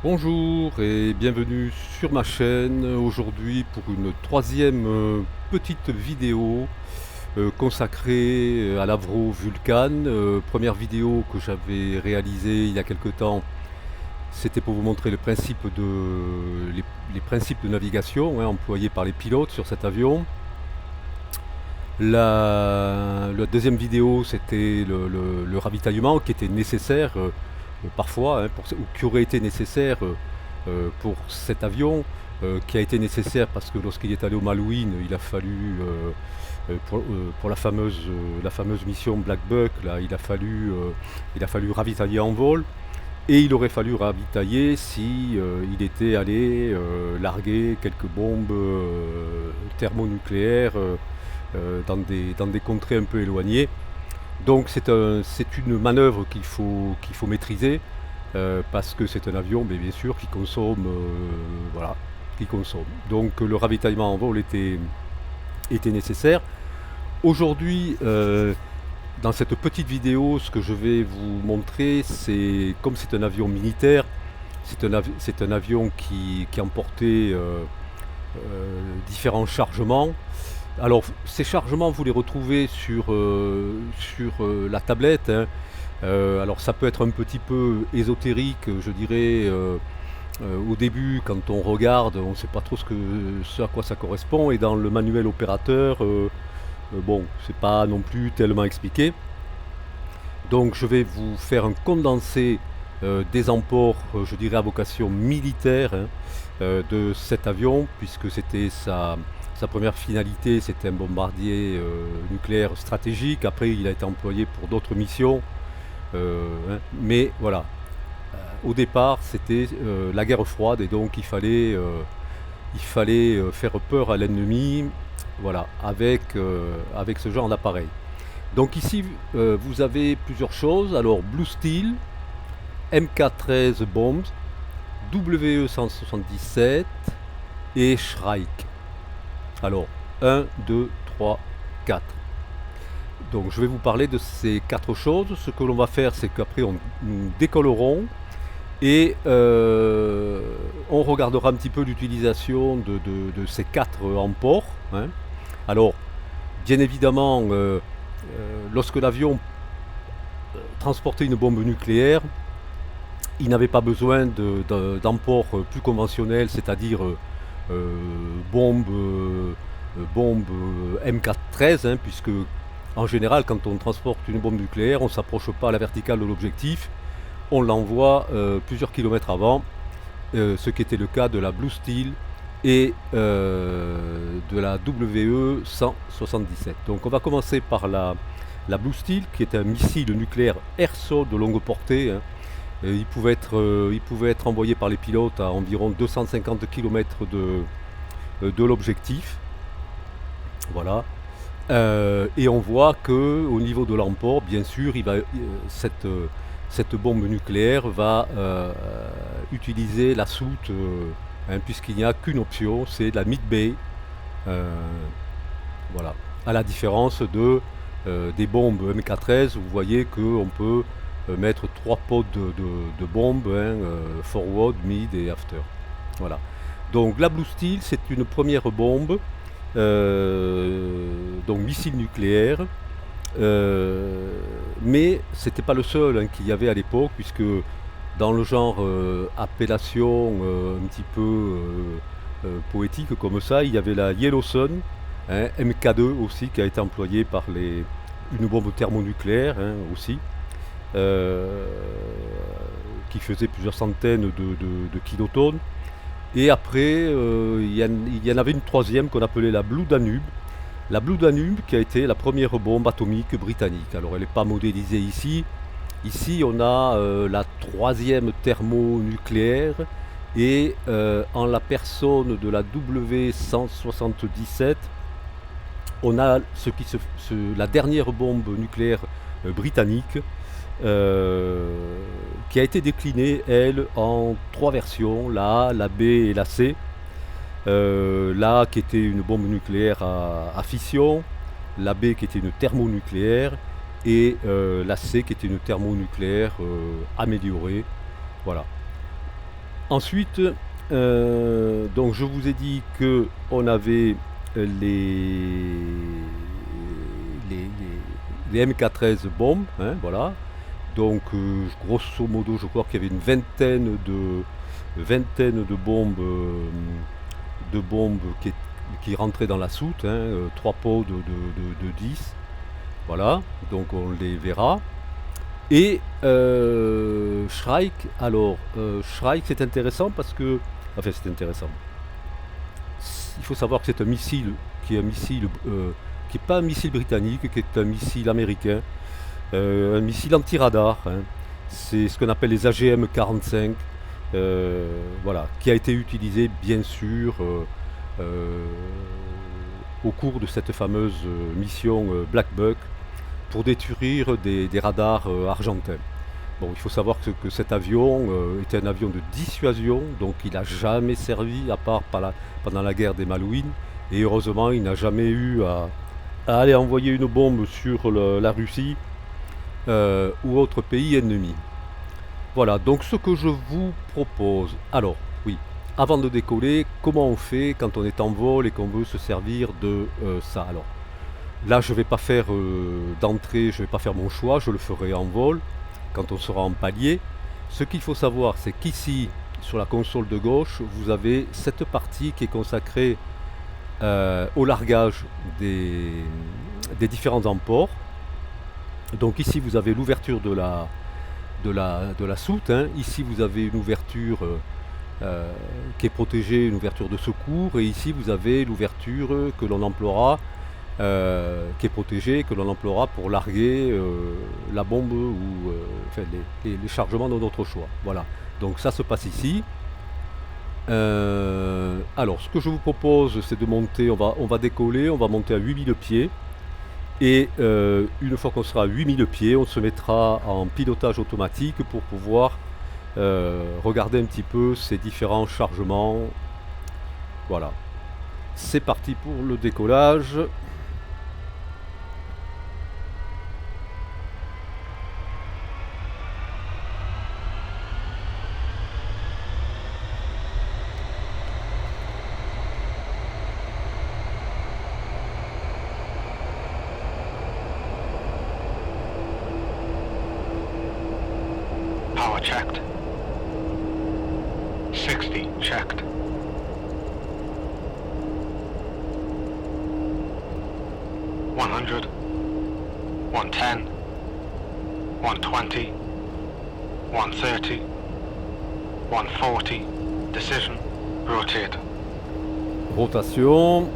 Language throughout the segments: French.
Bonjour et bienvenue sur ma chaîne aujourd'hui pour une troisième petite vidéo consacrée à l'Avro Vulcan. Première vidéo que j'avais réalisée il y a quelque temps, c'était pour vous montrer les principes de navigation employés par les pilotes sur cet avion. La deuxième vidéo, c'était le ravitaillement qui était nécessaire parfois, ou qui aurait été nécessaire pour cet avion, qui a été nécessaire parce que lorsqu'il est allé au Malouine, il a fallu, pour la fameuse mission Black Buck, là, il a fallu ravitailler en vol. Et il aurait fallu ravitailler si il était allé larguer quelques bombes thermonucléaires dans des contrées un peu éloignées. Donc c'est une manœuvre qu'il faut maîtriser parce que c'est un avion, mais bien sûr, qui consomme, voilà, qui consomme. Donc le ravitaillement en vol était nécessaire. Aujourd'hui, dans cette petite vidéo, ce que je vais vous montrer, c'est comme c'est un avion militaire, c'est un avion qui emportait différents chargements. Alors, ces chargements, vous les retrouvez sur la tablette, hein. Alors, ça peut être un petit peu ésotérique, je dirais. Au début, quand on regarde, on ne sait pas trop ce à quoi ça correspond. Et dans le manuel opérateur, bon, c'est pas non plus tellement expliqué. Donc, je vais vous faire un condensé des emports, je dirais à vocation militaire, hein, de cet avion, puisque sa première finalité, c'était un bombardier nucléaire stratégique. Après, il a été employé pour d'autres missions. Mais voilà, au départ, c'était la guerre froide et donc il fallait faire peur à l'ennemi, voilà, avec ce genre d'appareil. Donc ici, vous avez plusieurs choses. Alors, Blue Steel, MK13 Bombs, WE-177 et Shrike. Alors, 1, 2, 3, 4. Donc je vais vous parler de ces quatre choses. Ce que l'on va faire, c'est qu'après nous décollerons et on regardera un petit peu l'utilisation de ces quatre emports, hein. Alors, bien évidemment, lorsque l'avion transportait une bombe nucléaire, il n'avait pas besoin d'emports plus conventionnels, c'est-à-dire bombes bombe MK13, hein, puisque en général, quand on transporte une bombe nucléaire, on ne s'approche pas à la verticale de l'objectif, on l'envoie plusieurs kilomètres avant, ce qui était le cas de la Blue Steel et de la WE-177. Donc on va commencer par la Blue Steel, qui est un missile nucléaire air-sol de longue portée, hein. Il pouvait être envoyé par les pilotes à environ 250 km de l'objectif. Voilà. Et on voit que au niveau de l'emport, bien sûr, cette bombe nucléaire va utiliser la soute, hein, puisqu'il n'y a qu'une option, c'est la mid-bay. Euh, voilà. À la différence des bombes MK13, vous voyez qu'on peut mettre trois pods de bombes, hein, forward, mid et after. Voilà. Donc la Blue Steel, c'est une première bombe, donc missile nucléaire, mais c'était pas le seul, hein, qu'il y avait à l'époque, puisque dans le genre appellation un petit peu poétique comme ça, il y avait la Yellow Sun, hein, MK2 aussi, qui a été employée par une bombe thermonucléaire, hein, aussi, euh, qui faisait plusieurs centaines de kilotonnes. Et après, il y en avait une troisième qu'on appelait la Blue Danube. La Blue Danube qui a été la première bombe atomique britannique. Alors elle n'est pas modélisée ici. Ici on a la troisième thermonucléaire et en la personne de la W177, on a la dernière bombe nucléaire britannique euh, qui a été déclinée, elle, en trois versions, la A, la B et la C. La A qui était une bombe nucléaire à fission, la B qui était une thermonucléaire et la C qui était une thermonucléaire améliorée. Voilà. Ensuite, donc je vous ai dit que on avait les, les, les MK13 bombes, hein, voilà. Donc grosso modo, je crois qu'il y avait une vingtaine de bombes qui rentraient dans la soute, hein, 3 pots de 10. Voilà, donc on les verra. Et Shrike, alors Shrike c'est intéressant parce que, enfin c'est intéressant. Il faut savoir que c'est un missile qui est un missile qui n'est pas un missile britannique, qui est un missile américain, un missile anti-radar. Hein. C'est ce qu'on appelle les AGM-45, voilà, qui a été utilisé bien sûr euh, au cours de cette fameuse mission Black Buck pour détruire des radars argentins. Bon, il faut savoir que cet avion était un avion de dissuasion, donc il n'a jamais servi à part pendant la guerre des Malouines. Et heureusement, il n'a jamais eu à aller envoyer une bombe sur la Russie ou autre pays ennemi. Voilà, donc ce que je vous propose. Alors, oui, avant de décoller, comment on fait quand on est en vol et qu'on veut se servir de ça. Alors, là, je ne vais pas faire d'entrée, je ne vais pas faire mon choix, je le ferai en vol quand on sera en palier. Ce qu'il faut savoir, c'est qu'ici, sur la console de gauche, vous avez cette partie qui est consacrée au largage des différents emports. Donc ici, vous avez l'ouverture de la soute. Hein. Ici, vous avez une ouverture qui est protégée, une ouverture de secours. Et ici, vous avez l'ouverture que l'on emploiera qui est protégé, que l'on emploiera pour larguer la bombe ou enfin, les chargements de notre choix. Voilà. Donc ça se passe ici. Alors, ce que je vous propose, c'est de monter, on va décoller, on va monter à 8000 pieds. Et une fois qu'on sera à 8000 pieds, on se mettra en pilotage automatique pour pouvoir regarder un petit peu ces différents chargements. Voilà. C'est parti pour le décollage. Power checked. 60 checked. One hundred. 110. 120. 130. 140. Decision. Rotate. Rotation.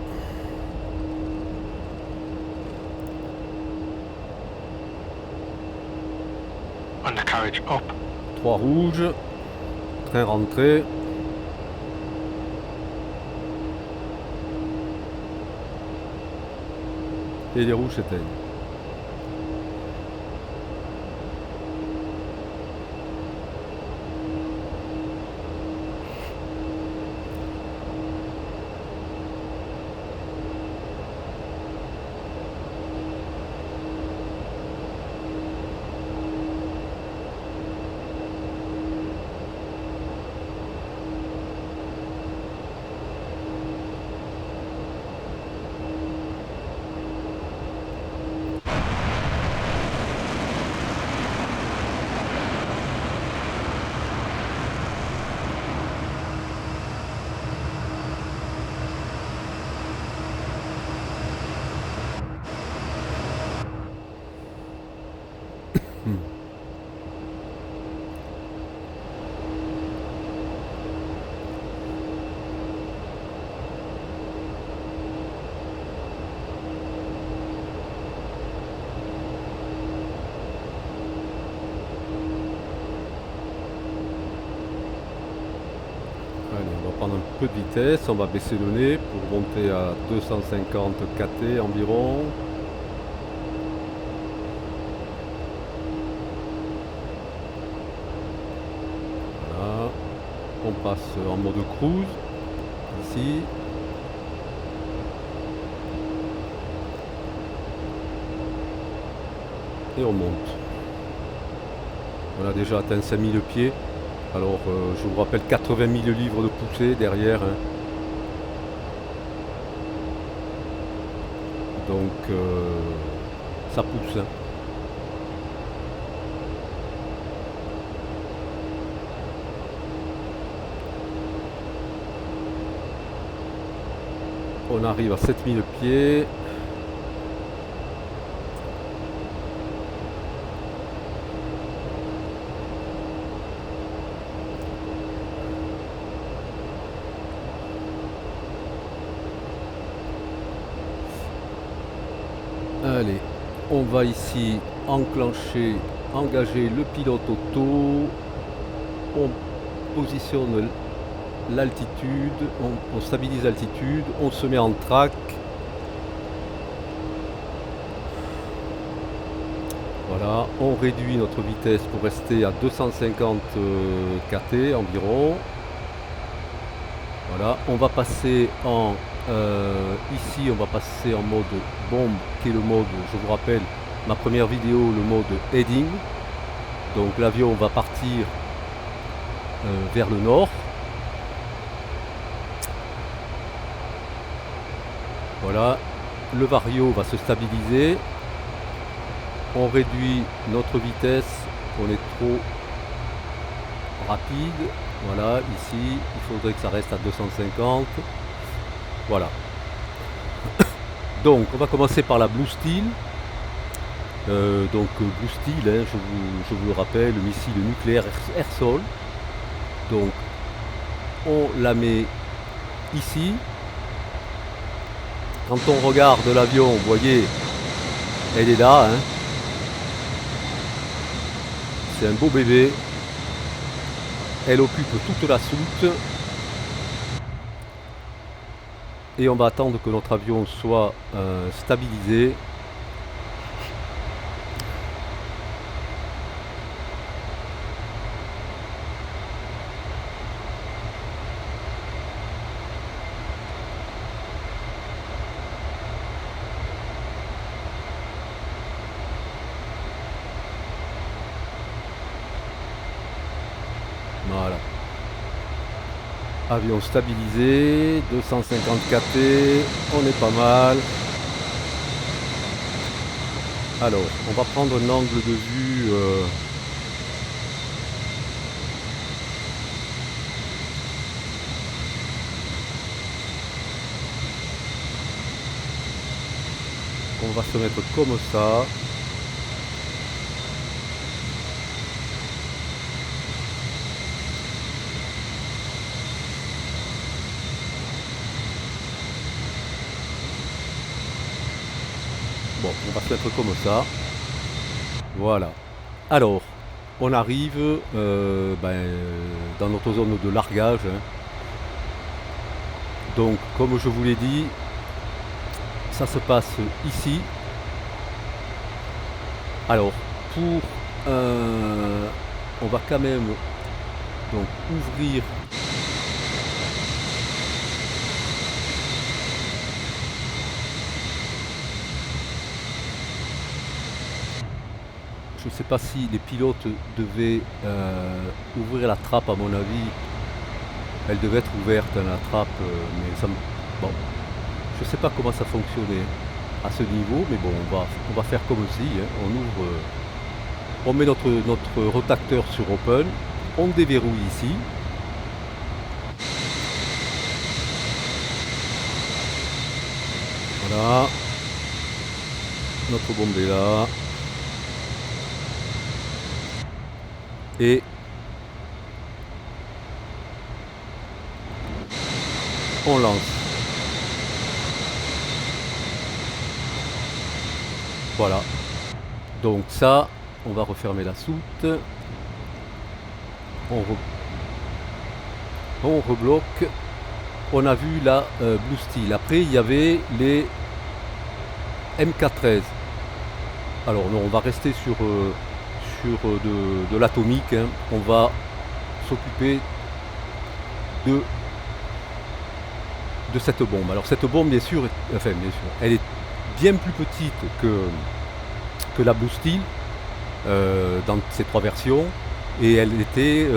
Undercarriage up. 3 rouges. Train rentré. Et les rouges s'éteignent. Allez, on va prendre un peu de vitesse, on va baisser le nez pour monter à 250 kT environ. Voilà, on passe en mode cruise ici. Et on monte. On a déjà atteint 5000 pieds. Alors je vous rappelle 80 000 livres de poussée derrière, hein. Donc ça pousse, hein. On arrive à 7000 pieds. Allez, on va ici enclencher, engager le pilote auto. On positionne l'altitude, on stabilise l'altitude, on se met en track. Voilà, on réduit notre vitesse pour rester à 250 kT environ. Voilà, on va passer en ici on va passer en mode bombe, qui est le mode, je vous rappelle ma première vidéo, le mode heading. Donc l'avion va partir vers le nord. Voilà, le vario va se stabiliser. On réduit notre vitesse, on est trop rapide. Voilà, ici, il faudrait que ça reste à 250. Voilà. Donc, on va commencer par la Blue Steel. Donc, Blue Steel, hein, je vous le rappelle, le missile nucléaire air-sol. Donc, on la met ici. Quand on regarde l'avion, vous voyez, elle est là, hein. C'est un beau bébé. Elle occupe toute la soute. Et on va attendre que notre avion soit stabilisé. Voilà. Avion stabilisé, 250 kT, on est pas mal. Alors, on va prendre un angle de vue on va se mettre comme ça. Bon, on va se mettre comme ça. Voilà. Alors, on arrive dans notre zone de largage, hein. Donc, comme je vous l'ai dit, ça se passe ici. Alors, on va quand même donc ouvrir. Je ne sais pas si les pilotes devaient ouvrir la trappe, à mon avis. Elle devait être ouverte, hein, la trappe, mais ça me... Bon, je ne sais pas comment ça fonctionnait à ce niveau, mais bon, on va faire comme si, hein, on ouvre, on met notre rotateur sur Open, on déverrouille ici. Voilà, notre bombe est là. Et on lance. Voilà. Donc ça, on va refermer la soute. On rebloque. On a vu la Blue Steel. Après, il y avait les MK13. Alors non, on va rester sur de l'atomique, hein. On va s'occuper de cette bombe. Alors cette bombe, bien sûr, elle est bien plus petite que la Blue Steel dans ces trois versions. et elle était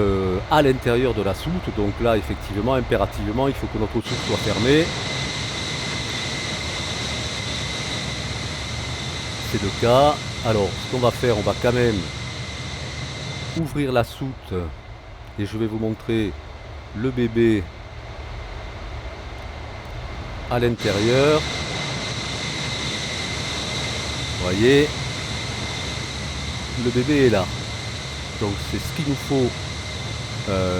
à l'intérieur de la soute. Donc là, effectivement, impérativement, il faut que notre soute soit fermée. C'est le cas. Alors, ce qu'on va faire, on va quand même ouvrir la soute et je vais vous montrer le bébé à l'intérieur. Vous voyez, le bébé est là. Donc c'est ce qu'il nous faut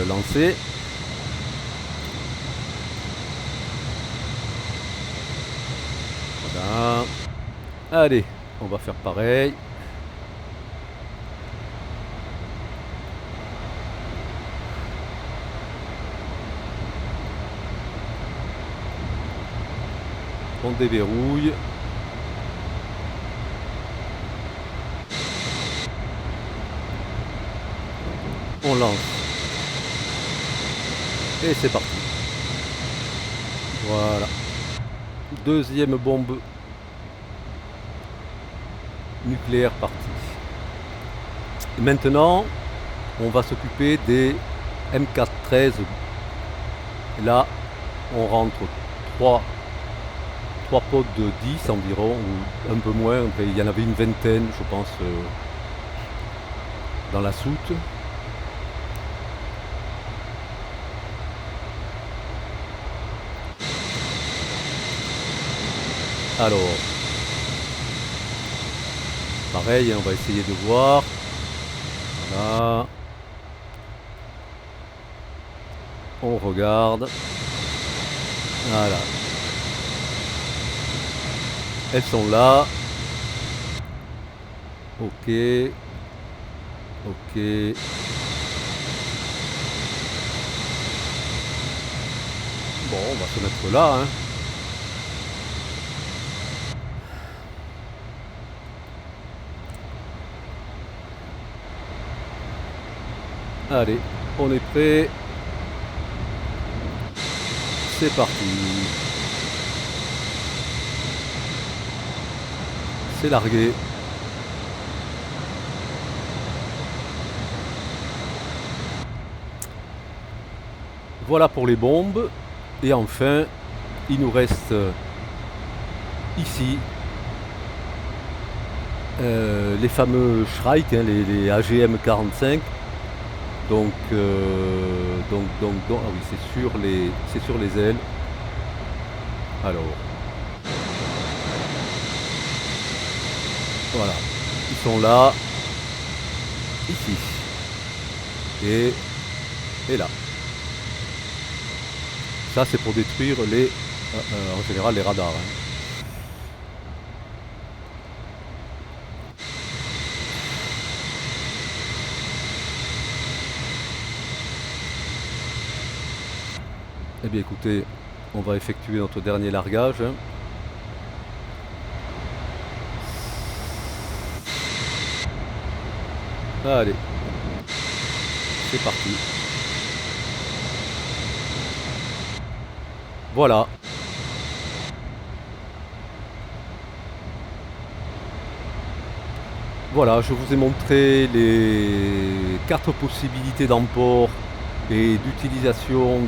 lancer. Voilà. Allez, on va faire pareil. On déverrouille. On lance. Et c'est parti. Voilà. Deuxième bombe nucléaire partie. Et maintenant, on va s'occuper des M413. Là, on rentre 3 potes de 10 environ, ou un peu moins. Il y en avait une vingtaine, je pense, dans la soute. Alors, pareil, on va essayer de voir. Voilà. On regarde. Voilà. Elles sont là. Ok. Ok. Bon, on va se mettre là, hein. Allez, on est prêt. C'est parti. C'est largué. Voilà pour les bombes. Et enfin, il nous reste ici les fameux Shrike, hein, les AGM 45. Donc, ah oui, c'est sur les ailes. Alors, voilà, ils sont là, ici, et là. Ça, c'est pour détruire en général, les radars, hein. Eh bien écoutez, on va effectuer notre dernier largage. Allez, c'est parti. Voilà. Voilà, je vous ai montré les 4 possibilités d'emport et d'utilisation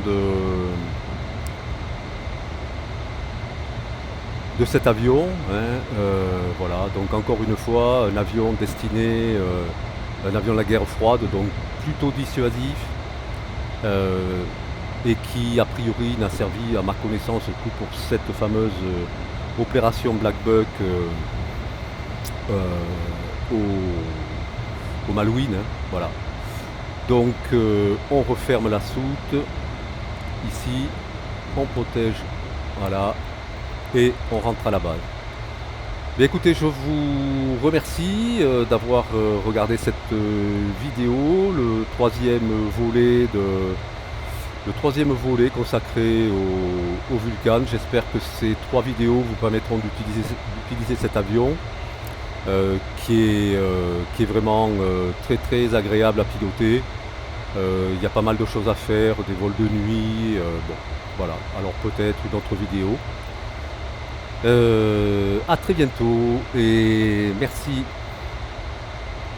de cet avion, hein. Voilà, donc encore une fois, un avion destiné, un avion de la guerre froide, donc plutôt dissuasif, et qui a priori n'a servi à ma connaissance que pour cette fameuse opération Black Buck au Malouine, hein, voilà. Donc on referme la soute, ici, on protège, voilà, et on rentre à la base. Bien, écoutez, je vous remercie d'avoir regardé cette vidéo, le troisième volet consacré au Vulcan. J'espère que ces 3 vidéos vous permettront d'utiliser cet avion qui est vraiment très très agréable à piloter. Il y a pas mal de choses à faire, des vols de nuit, bon, voilà, alors peut-être une autre vidéo. À très bientôt et merci.